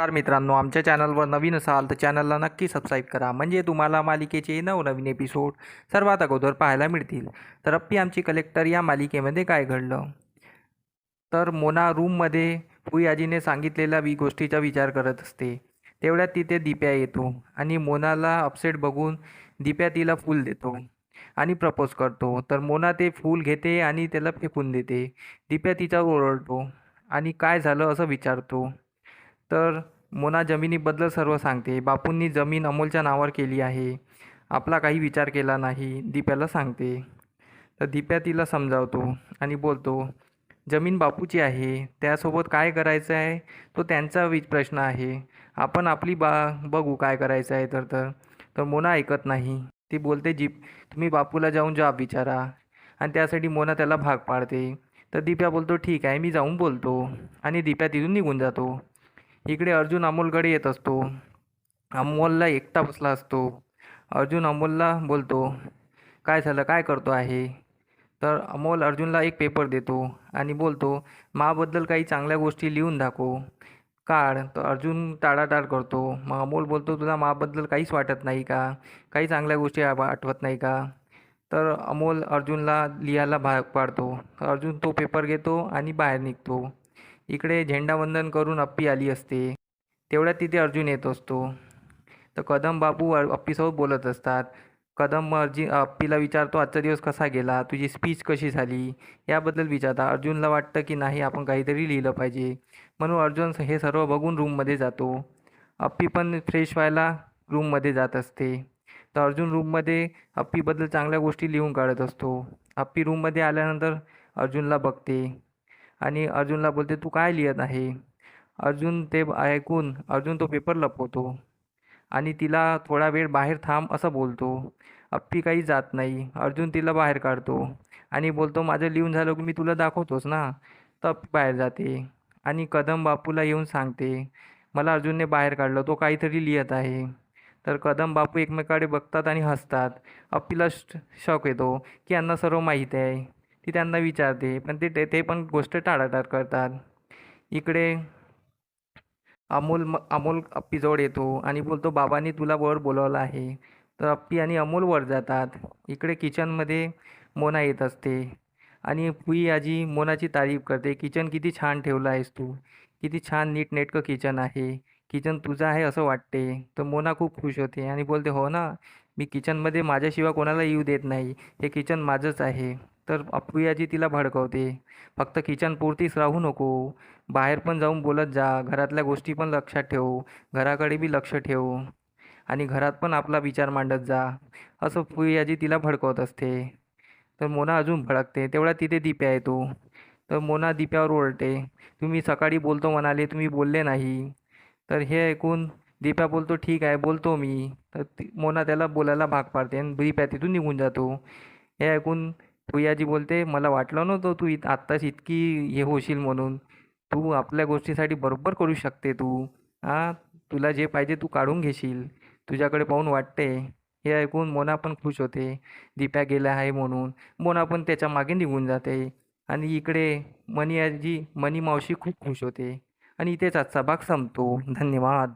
नमस्कार मित्रांनो, आमच्या चॅनलवर नवीन असाल तर चॅनलला नक्की सबस्क्राईब करा, म्हणजे तुम्हाला मालिकेचे नवनवीन एपिसोड सर्वात अगोदर पाहायला मिळतील. तर अप्पी आमची कलेक्टर या मालिकेमध्ये काय घडलं? तर मोना रूममध्ये फुई सांगितलेल्या गोष्टीचा विचार करत असते. तेवढ्यात तिथे दिप्या येतो आणि मोनाला अपसेट बघून दिप्या तिला फूल देतो आणि प्रपोज करतो. तर मोना ते फूल घेते आणि त्याला फेकून देते. दिप्या तिच्यावर ओरडतो आणि काय झालं असं विचारतो. तर मोना जमिनीबद्दल सर्व सांगते. बापूंनी जमीन अमोलच्या नावावर केली आहे. आपला काही विचार केला नाही, दिप्याला सांगते. तर दिप्या तिला समजावतो आणि बोलतो, जमीन बापूची आहे. त्यासोबत काय करायचं आहे तो त्यांचा प्रश्न आहे. आपण आपली बघू काय करायचं आहे तर मोना ऐकत नाही. ती बोलते, तुम्ही बापूला जाऊन जॉब विचारा आणि त्यासाठी मोना त्याला भाग पाडते. तर दिप्या बोलतो, ठीक आहे, मी जाऊन बोलतो आणि दिप्या तिथून निघून जातो. इकडे अर्जुन अमोलकडे येत असतो. अमोलला एकटा बसला असतो. अर्जुन अमोलला बोलतो, काय झालं, काय करतो आहे? तर अमोल अर्जुनला एक पेपर देतो आणि बोलतो, माबद्दल काही चांगल्या गोष्टी लिहून दाखव, काढ. तर अर्जुन टाळाटाळ करतो. मग अमोल बोलतो, तुला माबद्दल काहीच वाटत नाही का? काही चांगल्या गोष्टी आठवत नाही का? तर अमोल अर्जुनला लिहायला भाग पाडतो. तर अर्जुन तो पेपर घेतो आणि बाहेर निघतो. इकडे झेंडावंदन करून अप्पी आली असते. तेवढ्यात तिथे अर्जुन येत असतो. तर कदम बापू अप्पीसोबत बोलत असतात. कदम अप्पीला विचारतो, आजचा दिवस कसा गेला, तुझी स्पीच कशी झाली, याबद्दल विचारता. अर्जुनला वाटतं की नाही, आपण काहीतरी लिहिलं पाहिजे, म्हणून अर्जुन हे सर्व बघून रूममध्ये जातो. अप्पी पण फ्रेश व्हायला रूममध्ये जात असते. तर अर्जुन रूममध्ये अप्पीबद्दल चांगल्या गोष्टी लिहून काढत असतो. अप्पी रूममध्ये आल्यानंतर अर्जुनला बघते आणि अर्जुनला बोलते, तू काय लिहित आहे? अर्जुन ते ऐकून अर्जुन तो पेपर लपवतो आणि तिला थोडा वेळ बाहेर थांब असं बोलतो. अप्पी काही जात नाही. अर्जुन तिला बाहेर काढतो आणि बोलतो, माझं लिहून झालं की मी तुला दाखवतोच ना. तर अप्पी बाहेर जाते आणि कदम बापूला येऊन सांगते, मला अर्जुनने बाहेर काढलं, तो काहीतरी लिहित आहे. तर कदम बापू एकमेकाकडे बघतात आणि हसतात. अप्पीला शॉक येतो की यांना सर्व माहीत आहे. ती त्यांना विचारते, पण ते पण गोष्ट टाळाटाळ करतात. इकडे अमोल अप्पीजवळ येतो आणि बोलतो, बाबांनी तुला वर बोलावलं आहे. तर अप्पी आणि अमोल वर जातात. इकडे किचनमध्ये मोना येत असते आणि फुई आजी मोनाची तारीफ करते, किचन किती छान ठेवलं आहेस तू, किती छान नीटनेटकं किचन आहे, किचन तुझं आहे असं वाटते. तर मोना खूप खुश होते आणि बोलते, हो ना, मी किचनमध्ये माझ्याशिवाय कोणाला येऊ देत नाही, हे किचन माझंच आहे. तर फुई आजी तिला भडकवते, फक्त किचन पुरतीच राहू नको, बाहेर पण जाऊन बोलत जा, घरातल्या गोष्टी पण लक्षात ठेव, घराकडे बी लक्ष ठेव आणि घरात पण आपला विचार मांडत जा, असं फुई तिला भडकवत असते. तर मोना अजून भडकते. तेवढ्यात तिथे दिप्या येतो. तर मोना दिप्यावर ओरडते, तुम्ही सकाळी बोलतो म्हणाले, तुम्ही बोलले नाही. तर हे ऐकून दिप्या बोलतो, ठीक आहे, बोलतो मी. तर मोना त्याला बोलायला भाग पाडते आणि दिप्या तिथून निघून जातो. हे ऐकून फुई बोलते, मला वाटलं नव्हतं तू आत्ताच इतकी हे होशील म्हणून. तू आपल्या गोष्टीसाठी बरोबर करू शकते तू. हां, तुला जे पाहिजे तू काढून घेशील. तुझ्याकडे पाहून वाटते. हे ऐकून मोना पण खुश होते. दिप्या गेला आहे म्हणून. मोना पण त्याच्या मागे निघून जाते आणि इकडे मनी मावशी खूप खुश होते आणि इथेच आजचा भाग संपतो. धन्यवाद.